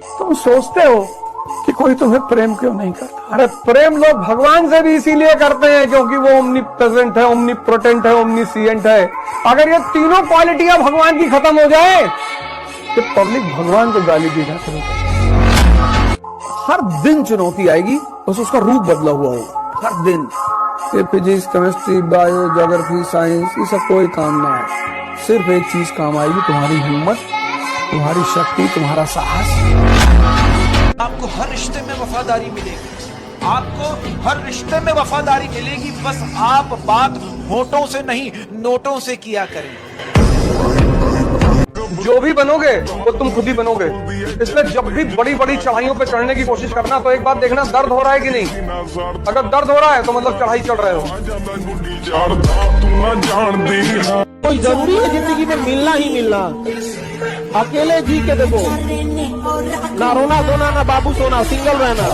तुम सोचते हो कि कोई तुम्हें प्रेम क्यों नहीं करता। अरे प्रेम लोग भगवान से भी इसीलिए करते हैं क्योंकि वो ओमनी प्रेजेंट है, ओमनी प्रोटेंट है, ओमनीसिएंट है। अगर ये तीनों क्वालिटियां भगवान की खत्म हो जाए तो पब्लिक भगवान को गाली देना शुरू कर। हर दिन चुनौती आएगी, बस उसका रूप बदला हुआ हो। हर दिन ये physics, chemistry, bio, geography, science, ये सब कोई काम ना है। सिर्फ एक चीज काम आएगी, तुम्हारी हिम्मत, तुम्हारी शक्ति, तुम्हारा साहस। आपको हर रिश्ते में वफादारी मिलेगी, आपको हर रिश्ते में वफादारी मिलेगी, बस आप बात होठों से नहीं नोटों से किया करें। जो भी बनोगे वो तुम खुद ही बनोगे। इसलिए जब भी बड़ी बड़ी चढ़ाइयों पे चढ़ने की कोशिश करना तो एक बात देखना, दर्द हो रहा है कि नहीं। अगर दर्द हो रहा है तो मतलब चढ़ाई चढ़ रहे हो। कोई जरूरी है जिंदगी में मिलना ही मिलना। अकेले जी के देखो, ना रोना धोना, ना बाबू सोना, सिंगल रहना।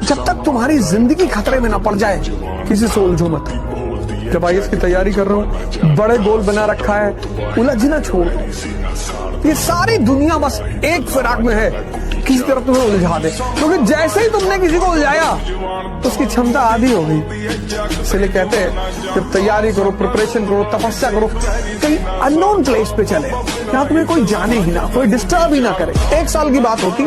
जब तक तुम्हारी जिंदगी खतरे में ना पड़ जाए किसी से उलझो मत। जब IAS की तैयारी कर रहे हो, बड़े गोल बना रखा है, उलझना छोड़। ये सारी दुनिया बस एक फिराक में है, किसी तरफ तुम्हें उलझा दे। क्योंकि जैसे ही तुमने किसी को उलझाया तो उसकी क्षमता आधी हो गई। इसलिए कहते हैं जब तैयारी करो, प्रिपरेशन करो, तपस्या करो, कहीं अननोन प्लेस पे चले, जहां तुम्हें कोई जाने ही ना, कोई डिस्टर्ब ही ना करे। 1 साल की बात होती।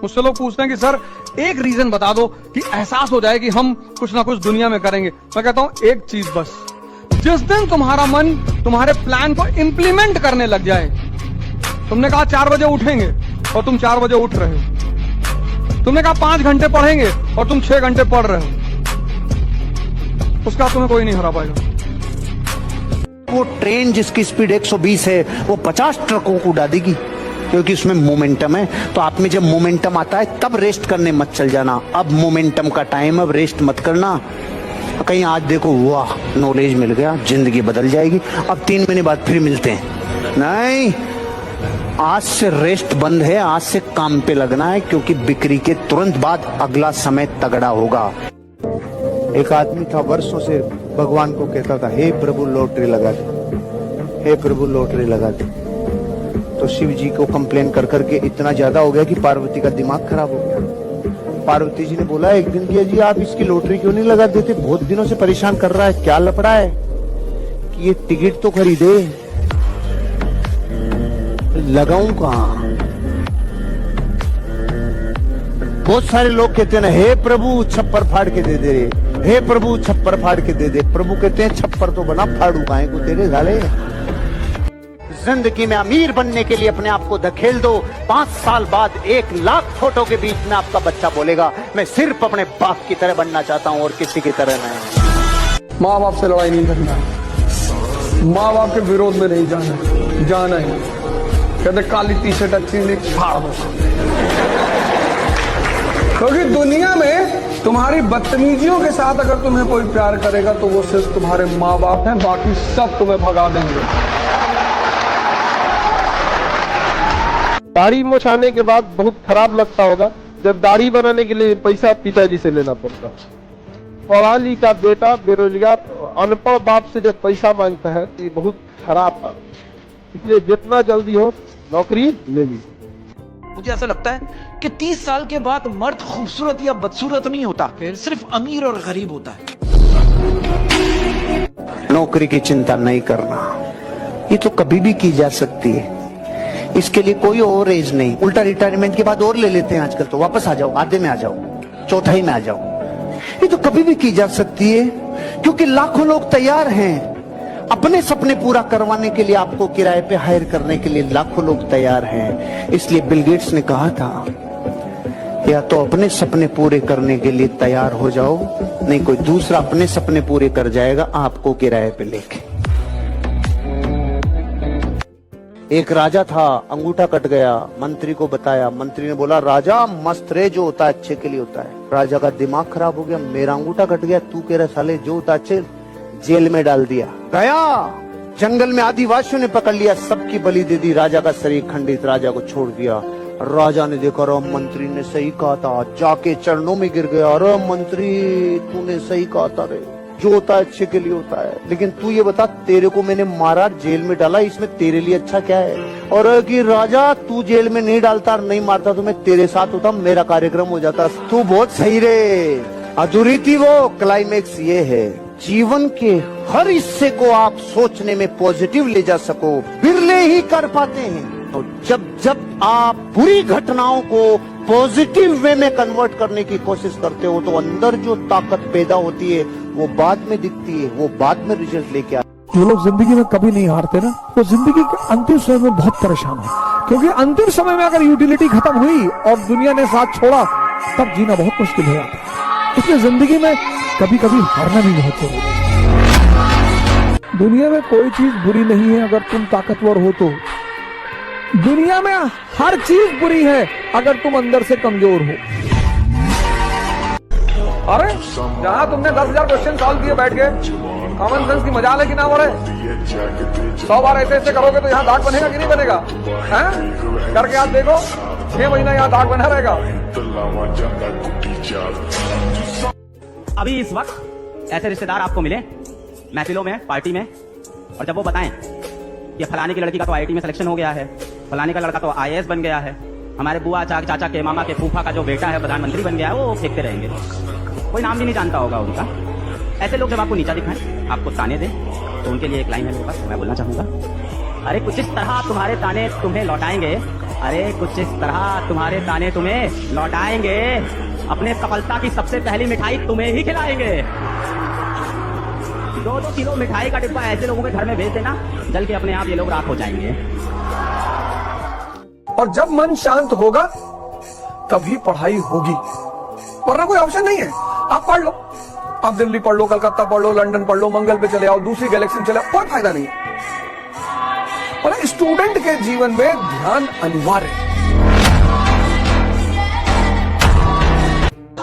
मुझसे लोग पूछते हैं कि सर एक रीजन बता दो कि एहसास हो जाए कि हम कुछ ना कुछ दुनिया में करेंगे। मैं कहता हूं एक चीज बस, जिस दिन तुम्हारा मन तुम्हारे प्लान को इंप्लीमेंट करने लग जाए। तुमने कहा 4 बजे उठेंगे और तुम 4 बजे उठ रहे हो। तुमने कहा 5 घंटे पढ़ेंगे और तुम 6 घंटे पढ़ रहे हो। उसका तुम्हें कोई नहीं हरा पाएगा। वो ट्रेन जिसकी स्पीड 120 है वो 50 ट्रकों को उड़ा देगी, क्योंकि उसमें मोमेंटम है। तो आप में जब मोमेंटम आता है तब रेस्ट करने मत चल जाना। अब मोमेंटम का टाइम, अब रेस्ट मत करना। कहीं आज देखो वाह नॉलेज मिल गया, जिंदगी बदल जाएगी, अब 3 महीने बाद फिर मिलते हैं। नहीं, आज से रेस्ट बंद है, आज से काम पे लगना है, क्योंकि बिक्री के तुरंत बाद अगला समय तगड़ा होगा। एक आदमी था, वर्षों से भगवान को कहता था, हे प्रभु लॉटरी लगा दे, हे प्रभु लॉटरी लगा दे। तो शिव जी को कंप्लेन कर करके इतना ज्यादा हो गया कि पार्वती का दिमाग खराब हो गया। पार्वती जी ने बोला एक दिन कि जी आप इसकी लॉटरी क्यों नहीं लगा देते, बहुत दिनों से परेशान कर रहा है, क्या लफड़ा है कि ये टिकट तो खरीदे। लगाऊं कहां? बहुत सारे लोग कहते हैं ना, हे प्रभु छप्पर फाड़ के दे दे, हे प्रभु छप्पर फाड़ के दे दे। प्रभु कहते हैं छप्पर तो बना, फाड़ू काहे को तेरे गाले। जिंदगी में अमीर बनने के लिए अपने आप को धकेल दो। 5 साल बाद 1 लाख फोटो के बीच में आपका बच्चा बोलेगा मैं सिर्फ अपने बाप की तरह बनना चाहता हूं और किसी की तरह नहीं। माँ बाप से लड़ाई नहीं करना, माँ बाप के विरोध में नहीं जाना, जाना है। कहते काली टी-शर्ट अच्छी नहीं, फाड़ दो। क्योंकि दुनिया में तुम्हारी बदतमीजियों के साथ अगर तुम्हें कोई प्यार करेगा तो वो सिर्फ तुम्हारे माँ बाप हैं, बाकी सब तुम्हें भगा देंगे। दाढ़ी मोछाने के बाद बहुत खराब लगता होगा जब दाढ़ी बनाने के लिए पैसा पिताजी से लेना पड़ता। पढ़ा लिखा बेटा बेरोजगार अनपढ़ बाप से जब पैसा मांगता है तो ये बहुत खराब है। इसलिए जितना जल्दी हो नौकरी ले ली। मुझे ऐसा लगता है कि 30 साल के बाद मर्द खूबसूरत या बदसूरत नहीं होता, फिर सिर्फ अमीर और गरीब होता है। नौकरी की चिंता नहीं करना, ये तो कभी भी की जा सकती है, इसके लिए कोई और एज नहीं। उल्टा रिटायरमेंट के बाद और ले लेते हैं आजकल, तो वापस आ जाओ, आधे में आ जाओ, चौथाई में आ जाओ। ये तो कभी भी की जा सकती है, क्योंकि लाखों लोग तैयार हैं अपने सपने पूरा करवाने के लिए। आपको किराए पे हायर करने के लिए लाखों लोग तैयार हैं। इसलिए बिल गेट्स ने कहा था या तो अपने सपने पूरे करने के लिए तैयार हो जाओ, नहीं कोई दूसरा अपने सपने पूरे कर जाएगा आपको किराए पे लेके। एक राजा था, अंगूठा कट गया, मंत्री को बताया। मंत्री ने बोला राजा मस्त रे, जो होता है अच्छे के लिए होता है। राजा का दिमाग खराब हो गया, मेरा अंगूठा कट गया, तू कह रहा साले जो होता अच्छे, जेल में डाल दिया। गया जंगल में आदिवासियों ने पकड़ लिया, सबकी बलि दे दी, राजा का शरीर खंडित, राजा को छोड़ दिया। राजा ने देखा अरे मंत्री ने सही कहा था, जाके चरणों में गिर गया, अरे मंत्री तूने सही कहा था रे, जो होता है अच्छे के लिए होता है। लेकिन तू ये बता, तेरे को मैंने मारा, जेल में डाला, इसमें तेरे लिए अच्छा क्या है? और कि राजा तू जेल में नहीं डालता और नहीं मारता तो मैं तेरे साथ होता, मेरा कार्यक्रम हो जाता। तू बहुत सही रे। अधूरी थी वो। क्लाइमेक्स ये है, जीवन के हर हिस्से को आप सोचने में पॉजिटिव ले जा सको, बिरले ही कर पाते हैं। तो जब आप बुरी घटनाओं को पॉजिटिव वे में कन्वर्ट करने की कोशिश करते हो तो अंदर जो ताकत पैदा होती है वो बाद में दिखती है, वो बाद में रिजल्ट लेके आती है। जो लोग जिंदगी में कभी नहीं हारते ना, वो जिंदगी के अंतिम समय में बहुत परेशान हो, क्योंकि अंतिम समय में अगर यूटिलिटी खत्म हुई और दुनिया ने साथ छोड़ा, तब जीना बहुत मुश्किल हो जाता है। इसलिए जिंदगी में कभी कभी हारना भी बहुत जरूरी है। दुनिया में कोई चीज बुरी नहीं है अगर तुम ताकतवर हो तो। दुनिया में हर चीज बुरी है अगर तुम अंदर से कमजोर हो। अरे जहां तुमने 10,000 क्वेश्चन सॉल्व किए बैठ के, कॉमन सेंस की मजाल है कि ना हो रहे? 100 बार ऐसे ऐसे करोगे तो यहाँ दाग बनेगा कि नहीं बनेगा? हैं? करके आप देखो, 6 महीना यहाँ दाग बना रहेगा। अभी इस वक्त ऐसे रिश्तेदार आपको मिले महफिलों में, पार्टी में, और जब वो बताएं कि फलाने की लड़की का तो आईआईटी में सिलेक्शन हो गया है, फलाने का लड़का तो आईएएस बन गया है, हमारे बुआ चाचा के मामा के फूफा का जो बेटा है प्रधानमंत्री बन गया है, वो फेंकते रहेंगे। कोई नाम भी नहीं जानता होगा उनका। ऐसे लोग जब आपको नीचा दिखाएं, आपको ताने दें, तो उनके लिए एक लाइन है मेरे पास, मैं बोलना चाहूंगा। अरे कुछ इस तरह तुम्हारे ताने तुम्हें लौटाएंगे, अरे कुछ इस तरह तुम्हारे ताने तुम्हें लौटाएंगे, अपने सफलता की सबसे पहली मिठाई तुम्हें ही खिलाएंगे। 2-2 किलो मिठाई का डिब्बा ऐसे लोगों के घर में भेज देना, जल के अपने आप ये लोग राख हो जाएंगे। और जब मन शांत होगा तभी पढ़ाई होगी, वरना कोई ऑप्शन नहीं है। आप पढ़ लो, आप दिल्ली पढ़ लो, कलकत्ता पढ़ लो, लंदन पढ़ लो, मंगल पे चले आओ, दूसरी गैलेक्सी में चले आओ, कोई फायदा नहीं है। और स्टूडेंट के जीवन में ध्यान अनिवार्य है।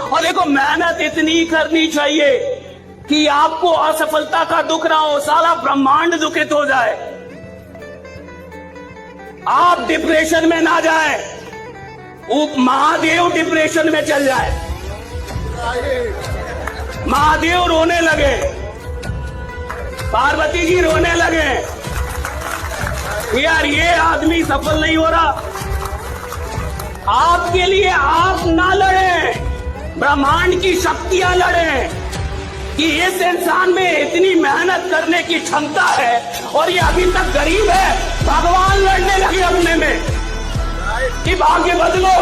और देखो, मेहनत इतनी करनी चाहिए कि आपको असफलता का दुख ना हो, सारा ब्रह्मांड दुखित हो जाए, आप डिप्रेशन में ना जाए, महादेव डिप्रेशन में चल जाए, महादेव रोने लगे, पार्वती जी रोने लगे, यार ये आदमी सफल नहीं हो रहा। आपके लिए आप ना लड़ें, ब्रह्मांड की शक्तियां लड़ें कि इस इंसान में इतनी मेहनत करने की क्षमता है और ये अभी तक गरीब है। भगवान लड़ने लगे अपने में कि भाग्य बदलो,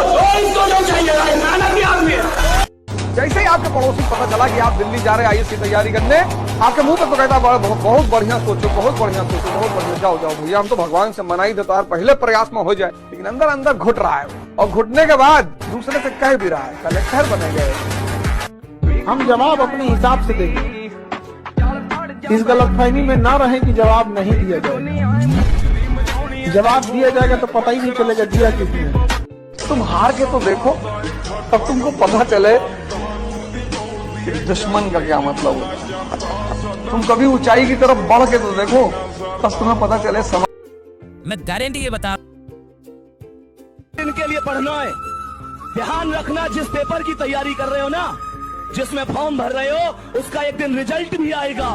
दो चाहिए, मेहनत ही आदमी है। जैसे ही आपके पड़ोसी पता चला कि आप दिल्ली जा रहे आईएएस की तैयारी करने, आपके मुंह पे तो कहता बहुत बढ़िया सोचो, बहुत बढ़िया सोचो, बहुत बढ़िया, जाओ जाओ भैया, हम तो भगवान से मना ही देता है पहले प्रयास में हो जाए। लेकिन अंदर अंदर घुट रहा है, और घुटने के बाद दूसरे से कह भी रहा है कलेक्टर बने गए। हम जवाब अपने हिसाब से देंगे, इस गलतफहमी में ना रहें कि जवाब नहीं दिया जाएगा। जवाब दिया जाएगा तो पता ही नहीं चलेगा दिया किसने। तुम हार के तो देखो, तब तुमको पता चले कि दुश्मन का क्या मतलब होता। तुम कभी ऊंचाई की तरफ बढ़ के तो देखो, तब तुम्हें पता चले मैं गारंटी ये बता, इनके लिए पढ़ना है। ध्यान रखना, जिस पेपर की तैयारी कर रहे हो ना, जिसमें फॉर्म भर रहे हो, उसका एक दिन रिजल्ट भी आएगा।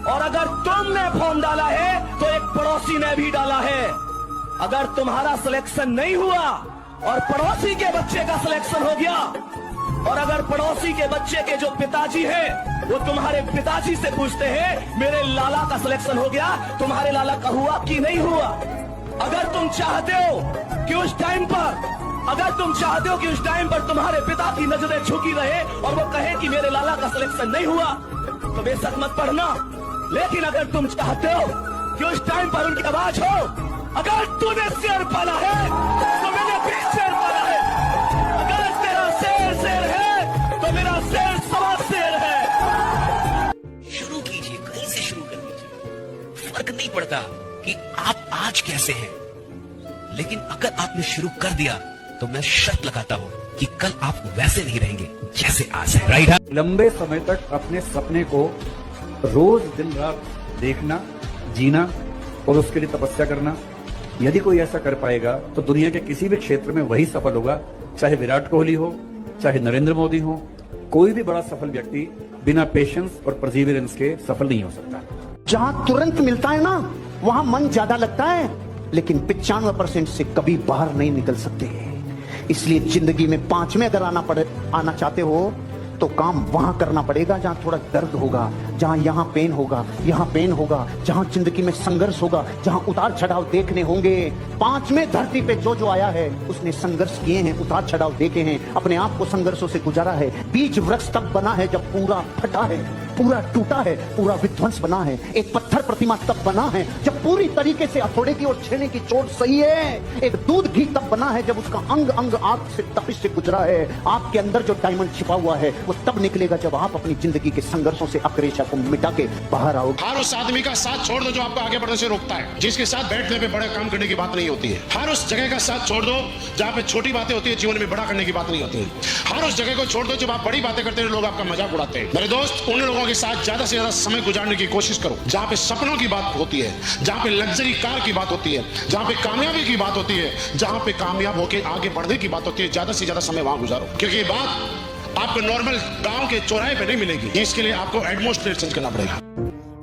और अगर तुमने फॉर्म डाला है तो एक पड़ोसी ने भी डाला है। अगर तुम्हारा सिलेक्शन नहीं हुआ और पड़ोसी के बच्चे का सिलेक्शन हो गया, और अगर पड़ोसी के बच्चे के जो पिताजी हैं वो तुम्हारे पिताजी से पूछते हैं मेरे लाला का सिलेक्शन हो गया, तुम्हारे लाला का हुआ कि नहीं हुआ। अगर तुम चाहते हो कि उस टाइम पर तुम्हारे पिता की नजरें झुकी रहे और वो कहे कि मेरे लाला का सिलेक्शन नहीं हुआ, तो बेशक मत पढ़ना। लेकिन अगर तुम चाहते हो कि उस टाइम पर उनकी आवाज हो, अगर तूने शेर पाला है तो मैंने भी शेर पाला है, अगर तेरा शेर है तो मेरा शेर सवा शेर है। शुरू कीजिए, कहीं से शुरू कर लीजिए, फर्क नहीं पड़ता कि आप आज कैसे हैं, लेकिन अगर आपने शुरू कर दिया तो मैं शर्त लगाता हूं कि कल आप वैसे नहीं रहेंगे जैसे आज है। राइट? लंबे समय तक अपने सपने को रोज दिन रात देखना, जीना और उसके लिए तपस्या करना, यदि कोई ऐसा कर पाएगा तो दुनिया के किसी भी क्षेत्र में वही सफल होगा। चाहे विराट कोहली हो, चाहे नरेंद्र मोदी हो, कोई भी बड़ा सफल व्यक्ति बिना पेशेंस और परसिवियरेंस के सफल नहीं हो सकता। जहां तुरंत मिलता है ना, वहां मन ज्यादा लगता है, लेकिन 95% से कभी बाहर नहीं निकल सकते। इसलिए जिंदगी में 5 में अगर आना चाहते हो तो काम वहां करना पड़ेगा जहां थोड़ा दर्द होगा, जहां यहां पेन होगा, यहां पेन होगा, जहां जिंदगी में संघर्ष होगा, जहां उतार चढ़ाव देखने होंगे। 5 में धरती पे जो आया है उसने संघर्ष किए हैं, उतार चढ़ाव देखे हैं, अपने आप को संघर्षों से गुजारा है। बीज वृक्ष तब बना है जब पूरा फटा है, पूरा टूटा है, पूरा विध्वंस बना है। एक पत्थर प्रतिमा तब बना है जब पूरी तरीके से हथौड़े की और छेने की चोट सही है। एक दूध घी तब बना है जब उसका अंग अंग आग से तपिश से गुजरा है। आपके अंदर जो डायमंड छिपा हुआ है वो तब निकलेगा जब आप अपनी जिंदगी के संघर्षों से अक्रेशा को मिटा के बाहर आओगे। हर उस आदमी का साथ छोड़ दो जो आपको आगे बढ़ने से रोकता है, जिसके साथ बैठने पे बड़े काम करने की बात नहीं होती है। हर उस जगह का साथ छोड़ दो जहाँ पे छोटी बातें होती है, जीवन में बड़ा करने की बात नहीं होती है। हर उस जगह को छोड़ दो जब आप बड़ी बातें करते हैं, लोग आपका मजाक उड़ाते हैं। मेरे दोस्त, उन लोगों के साथ ज्यादा से ज्यादा समय गुजारने की कोशिश करो जहाँ पे सपनों की बात होती है, जहाँ पे लग्जरी कार की बात होती है, जहाँ पे कामयाबी की बात होती है, जहाँ पे कामयाब होकर आगे बढ़ने की बात होती है। ज्यादा से ज्यादा समय वहां गुजारो, क्योंकि ये बात आपको नॉर्मल गांव के चौराहे पे नहीं मिलेगी। इसके लिए आपको एटमॉस्फेयर चेंज करना पड़ेगा।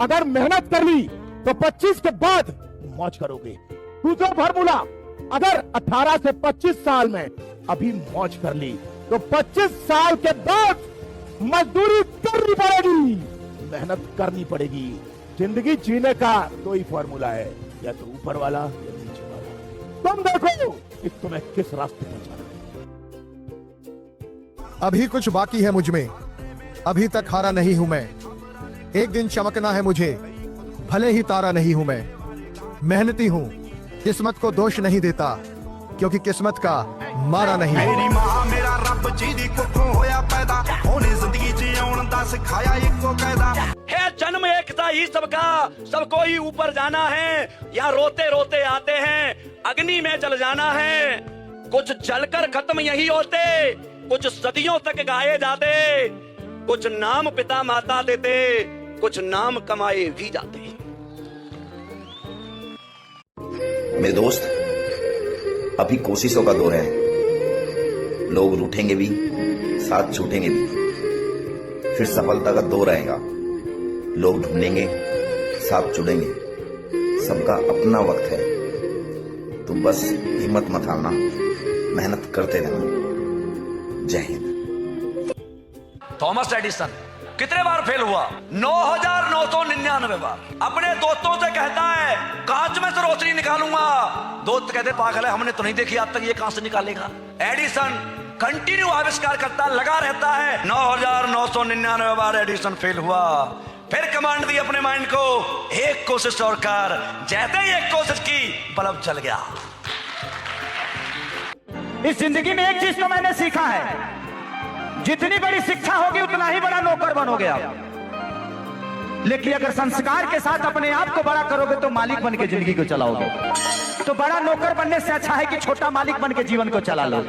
अगर मेहनत कर ली तो 25 के बाद मौज करोगे। दूसरा फार्मूला, अगर 18 से 25 साल में अभी मौज कर ली तो 25 साल के बाद मजदूरी करनी पड़ेगी, मेहनत करनी पड़ेगी। जिंदगी जीने का दो ही फार्मूला है, या तो ऊपर वाला या नीचे वाला। तुम देखो कि तुम्हें किस रास्ते पर जाना है। अभी कुछ बाकी है मुझ में, अभी तक हारा नहीं हूं मैं। एक दिन चमकना है मुझे, भले ही तारा नहीं हूं मैं। मेहनती हूं, किस्मत को दोष नहीं देता, क्योंकि किस्मत का मारा नहीं। मेरी मां मेरा रब जी दी कुखों होया पैदा, ओने जिंदगी जीउण दा सिखाया इको कायदा है। जन्म एक था ही सबका, सबको ही ऊपर जाना है। यहाँ रोते रोते आते हैं, अग्नि में जल जाना है। कुछ जलकर खत्म यही होते, कुछ सदियों तक गाए जाते। कुछ नाम पिता माता देते, कुछ नाम कमाए भी जाते। मेरे दोस्त, अभी कोशिशों का दौर है। लोग रूठेंगे भी, साथ छूटेंगे भी। फिर सफलता का दौर आएगा। लोग ढूंढेंगे, साथ जुड़ेंगे। सबका अपना वक्त है। तुम बस हिम्मत मत हारना, मेहनत करते रहना। जय हिंद। थॉमस एडिसन कितने बार फेल हुआ? 9,999 बार। अपने दोस्तों से कहता है कांच में से रोशनी निकालूंगा। दोस्त कहते पागल है, हमने तो नहीं देखी आज तक, ये कहां से निकालेगा। एडिसन कंटिन्यू आविष्कार करता लगा रहता है। 9,999 बार एडिसन फेल हुआ। फिर कमांड दी अपने माइंड को, एक कोशिश और कर। जैसे ही एक कोशिश की, बल्ब जल गया। इस जिंदगी में एक चीज तो मैंने सीखा है, जितनी बड़ी शिक्षा होगी उतना ही बड़ा नौकर बनोगे आप। लेकिन अगर संस्कार के साथ अपने आप को बड़ा करोगे तो मालिक बन के जिंदगी को चलाओगे। तो बड़ा नौकर बनने से अच्छा है कि छोटा मालिक बन के जीवन को चला लो।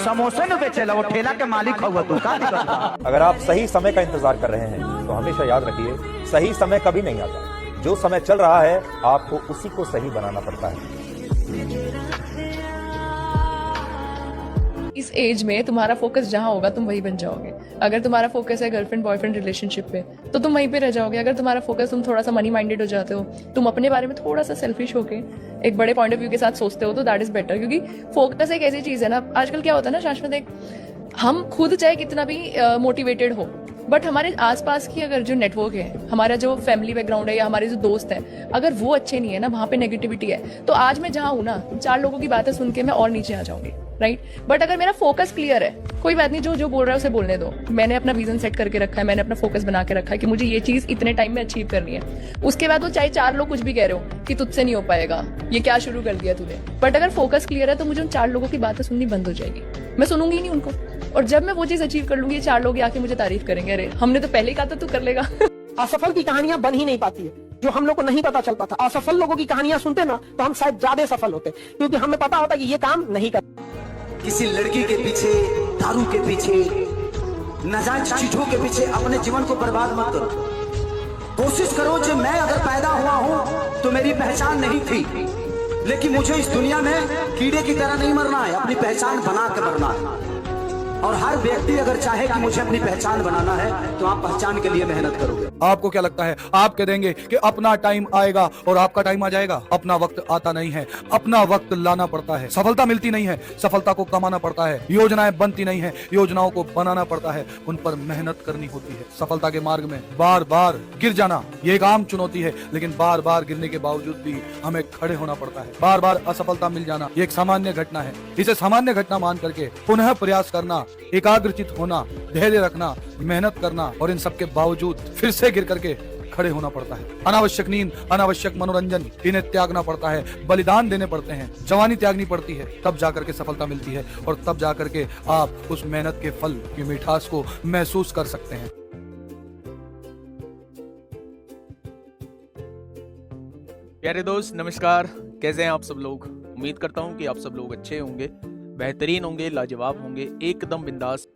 समोसे न बेचे लो, वो ठेला के मालिक हुआ तो का दिक्कत। अगर आप सही समय का इंतजार कर रहे हैं तो हमेशा याद रखिए, सही समय कभी नहीं आता। जो समय चल रहा है आपको उसी को सही बनाना पड़ता है। इस एज में तुम्हारा फोकस जहां होगा तुम वही बन जाओगे। अगर तुम्हारा फोकस है गर्लफ्रेंड बॉयफ्रेंड रिलेशनशिप पे तो तुम वहीं पे रह जाओगे। अगर तुम्हारा फोकस, तुम थोड़ा सा मनी माइंडेड हो जाते हो, तुम अपने बारे में थोड़ा सा सेल्फिश होके एक बड़े पॉइंट ऑफ व्यू के साथ सोचते हो, तो दैट इज बेटर। क्योंकि फोकस एक ऐसी चीज है ना, आजकल क्या होता है ना शाश्वत, एक हम खुद चाहे कितना भी मोटिवेटेड हो, बट हमारे आसपास की अगर जो नेटवर्क है, हमारा जो फैमिली बैकग्राउंड है या हमारे जो दोस्त हैं, अगर वो अच्छे नहीं है ना, वहाँ पे नेगेटिविटी है, तो आज मैं जहाँ हूँ ना, 4 लोगों की बातें सुन के मैं और नीचे आ जाऊंगी, राइट। बट अगर मेरा फोकस क्लियर है, कोई बात नहीं, जो बोल रहा है उसे बोलने दो। मैंने अपना विजन सेट करके रखा है, मैंने अपना फोकस बना के रखा है कि मुझे ये चीज इतने टाइम में अचीव करनी है। उसके बाद वो चाहे 4 लोग कुछ भी कह रहे हो कि तुझसे नहीं हो पाएगा, ये क्या शुरू कर दिया तूने, बट अगर फोकस क्लियर है तो मुझे उन 4 लोगों की बातें सुननी बंद हो जाएगी। मैं सुनूंगी नहीं उनको, और जब मैं वो चीज अचीव कर लूंगी, 4 लोग आके मुझे तारीफ करेंगे, अरे हमने तो पहले ही कहा था तू कर लेगा। असफल की कहानियां बन ही नहीं पाती है, जो हम लोग को नहीं पता चल पाता। असफल लोगों की कहानियां सुनते ना तो हम शायद ज्यादा सफल होते, क्योंकि हमें पता होता कि ये काम नहीं कर। किसी लड़की के पीछे, दारू के पीछे, नाजायज चीजों के पीछे अपने जीवन को बर्बाद मत करो। कोशिश करो जो मैं अगर पैदा हुआ हूं तो मेरी पहचान नहीं थी, लेकिन मुझे इस दुनिया में कीड़े की तरह नहीं मरना है, अपनी पहचान बना के मरना है। और हर व्यक्ति अगर चाहे कि मुझे अपनी पहचान बनाना है तो आप पहचान के लिए मेहनत करोगे। आपको क्या लगता है आप कह देंगे कि अपना टाइम आएगा और आपका टाइम आ जाएगा? अपना वक्त आता नहीं है, अपना वक्त लाना पड़ता है। सफलता मिलती नहीं है, सफलता को कमाना पड़ता है। योजनाएं बनती नहीं है, योजनाओं को बनाना पड़ता है। उन पर मेहनत करनी होती है। सफलता के मार्ग में बार बार गिर जाना ये एक आम चुनौती है, लेकिन बार बार गिरने के बावजूद भी हमें खड़े होना पड़ता है। बार बार असफलता मिल जाना ये एक सामान्य घटना है। इसे सामान्य घटना मान करके पुनः प्रयास करना, एकाग्रचित होना, धैर्य रखना, मेहनत करना और इन सबके बावजूद फिर से गिर करके खड़े होना पड़ता है। अनावश्यक नींद, अनावश्यक मनोरंजन, इन्हें त्यागना पड़ता है, बलिदान देने पड़ते हैं, जवानी त्यागनी पड़ती है, तब जाकर के सफलता मिलती है और तब जाकर के आप उस मेहनत के फल की मिठास को महसूस कर सकते हैं। प्यारे दोस्त नमस्कार, कैसे हैं आप सब लोग? उम्मीद करता हूं कि आप सब लोग अच्छे होंगे, बेहतरीन होंगे, लाजवाब होंगे, एकदम बिंदास।